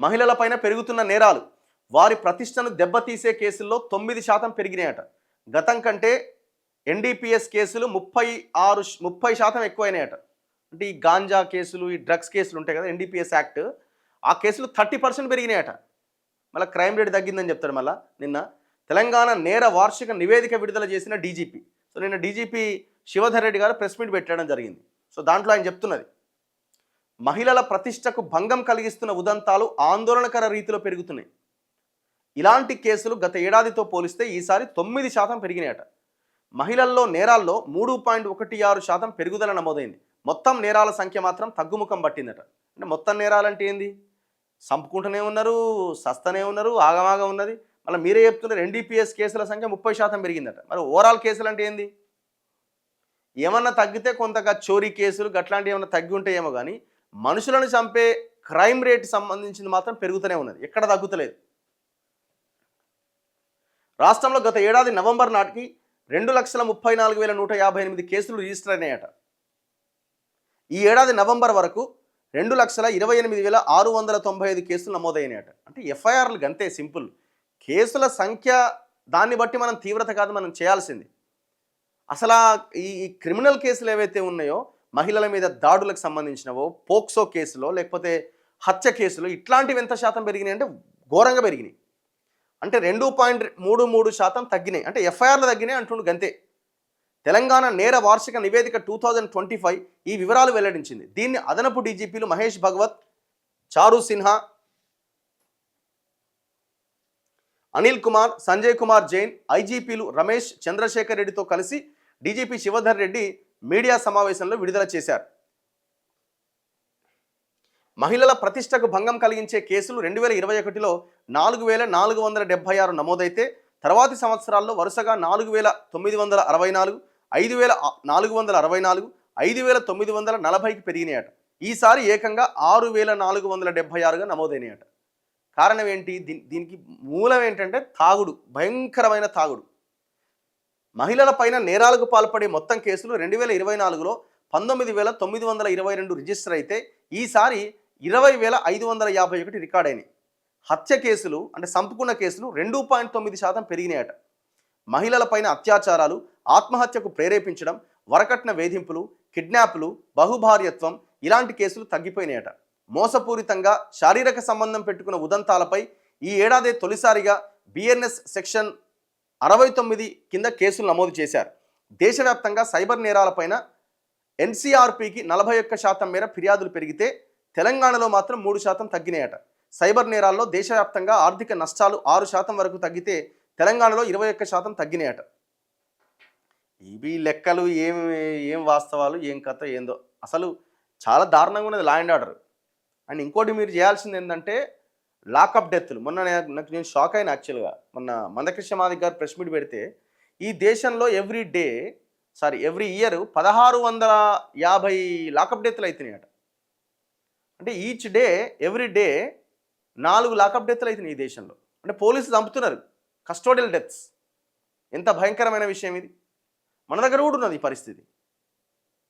మహిళలపైన పెరుగుతున్న నేరాలు, వారి ప్రతిష్టను దెబ్బతీసే కేసుల్లో 9% పెరిగినాయట. గతం కంటే ఎన్డీపీఎస్ కేసులు 30% ఎక్కువైనాయట. అంటే ఈ గాంజా కేసులు, ఈ డ్రగ్స్ కేసులు ఉంటాయి కదా, ఎన్డీపీఎస్ యాక్ట్, ఆ కేసులు 30% పెరిగినాయట. మళ్ళీ క్రైమ్ రేట్ తగ్గిందని చెప్తాడు. మళ్ళీ నిన్న తెలంగాణ నేర వార్షిక నివేదిక విడుదల చేసిన డీజీపీ. సో నిన్న డీజీపీ శివధర్ రెడ్డి గారు ప్రెస్ మీట్ పెట్టడం జరిగింది. సో దాంట్లో ఆయన చెప్తున్నది, మహిళల ప్రతిష్టకు భంగం కలిగిస్తున్న ఉదంతాలు ఆందోళనకర రీతిలో పెరుగుతున్నాయి. ఇలాంటి కేసులు గత ఏడాదితో పోలిస్తే ఈసారి 9% పెరిగినాయట. మహిళల్లో నేరాల్లో 3.16% పెరుగుదల నమోదైంది. మొత్తం నేరాల సంఖ్య మాత్రం తగ్గుముఖం పట్టిందట. అంటే మొత్తం నేరాలంటే ఏంది? సంపుకుంటూనే ఉన్నారు, సస్తనే ఉన్నారు, ఆగమాగా ఉన్నది. మళ్ళీ మీరే చెప్తున్నారు ఎన్డీపీఎస్ కేసుల సంఖ్య 30% పెరిగిందట. మరి ఓవరాల్ కేసులు అంటే ఏంది? ఏమన్నా తగ్గితే కొంతగా చోరీ కేసులు గట్లాంటివి ఏమన్నా తగ్గి ఉంటాయేమో, కానీ మనుషులను చంపే క్రైమ్ రేట్ సంబంధించింది మాత్రం పెరుగుతూనే ఉన్నది, ఎక్కడ తగ్గుతలేదు. రాష్ట్రంలో గత ఏడాది నవంబర్ నాటికి 2,34,158 కేసులు రిజిస్టర్ అయినాయట. ఈ ఏడాది నవంబర్ వరకు 2,28,695 కేసులు నమోదైనాయట. అంటే ఎఫ్ఐఆర్లు గంతే సింపుల్. కేసుల సంఖ్య దాన్ని బట్టి మనం తీవ్రత కాదు మనం చేయాల్సింది. అసలు ఈ క్రిమినల్ కేసులు ఏవైతే ఉన్నాయో, మహిళల మీద దాడులకు సంబంధించినవో, పోక్సో కేసులో, లేకపోతే హత్య కేసులో, ఇట్లాంటివి ఎంత శాతం పెరిగినాయి అంటే ఘోరంగా పెరిగినాయి. అంటే 2.33% తగ్గినాయి. అంటే ఎఫ్ఐఆర్లు తగ్గినాయి అంటుండు గంతే. తెలంగాణ నేర వార్షిక నివేదిక 2025 ఈ వివరాలు వెల్లడించింది. దీన్ని అదనపు డీజీపీలు మహేష్ భగవత్, చారు సిన్హా, అనిల్ కుమార్, సంజయ్ కుమార్ జైన్, ఐజీపీలు రమేష్ చంద్రశేఖర్ రెడ్డితో కలిసి డీజీపీ శివధర్ రెడ్డి మీడియా సమావేశంలో విడుదల చేశారు. మహిళల ప్రతిష్టకు భంగం కలిగించే కేసులు 2021లో 4,476 నమోదైతే తర్వాతి సంవత్సరాల్లో వరుసగా 4,964, 5,464, 5,940కి పెరిగినాయట. ఈసారి ఏకంగా 6,476గా నమోదైనాయట. కారణం ఏంటి? దీనికి మూలం ఏంటంటే తాగుడు, భయంకరమైన తాగుడు. మహిళల పైన నేరాలకు పాల్పడే మొత్తం కేసులు 2024లో 19,922 రిజిస్టర్ అయితే ఈసారి 20,551 రికార్డ్ అయినాయి. హత్య కేసులు అంటే సంపుకున్న కేసులు 2.9% పెరిగినాయట. మహిళల పైన అత్యాచారాలు, ఆత్మహత్యకు ప్రేరేపించడం, వరకట్న వేధింపులు, కిడ్నాప్లు, బహుభార్యత్వం ఇలాంటి కేసులు తగ్గిపోయినాయట. మోసపూరితంగా శారీరక సంబంధం పెట్టుకున్న ఉదంతాలపై ఈ ఏడాది తొలిసారిగా బిఎన్ఎస్ సెక్షన్ 69 కింద కేసులు నమోదు చేశారు. దేశవ్యాప్తంగా సైబర్ నేరాలపైన ఎన్సీఆర్పీకి 41% మేర ఫిర్యాదులు పెరిగితే తెలంగాణలో మాత్రం 3% తగ్గినాయట. సైబర్ నేరాల్లో దేశవ్యాప్తంగా ఆర్థిక నష్టాలు 6% వరకు తగ్గితే తెలంగాణలో 21% తగ్గినాయట. ఇవి లెక్కలు ఏం వాస్తవాలు, ఏం కథ ఏందో అసలు చాలా దారుణంగా ఉన్నది లా అండ్ ఆర్డర్. అండ్ ఇంకోటి మీరు చేయాల్సింది ఏంటంటే లాకప్ డెత్లు. మొన్న నేను షాక్ అయిన యాక్చువల్గా. మొన్న మందకృష్ణ మాదిక్ గారు ప్రెస్ మీట్ పెడితే ఈ దేశంలో ఎవ్రీ ఇయర్ 1,650 లాకప్ డెత్లు అవుతున్నాయట. అంటే each day every day 4 lockup డెత్లు అవుతున్నాయి ఈ దేశంలో. అంటే పోలీసులు చంపుతున్నారు, కస్టోడియల్ డెత్స్. ఎంత భయంకరమైన విషయం ఇది. మన దగ్గర కూడా ఉన్నది ఈ పరిస్థితి.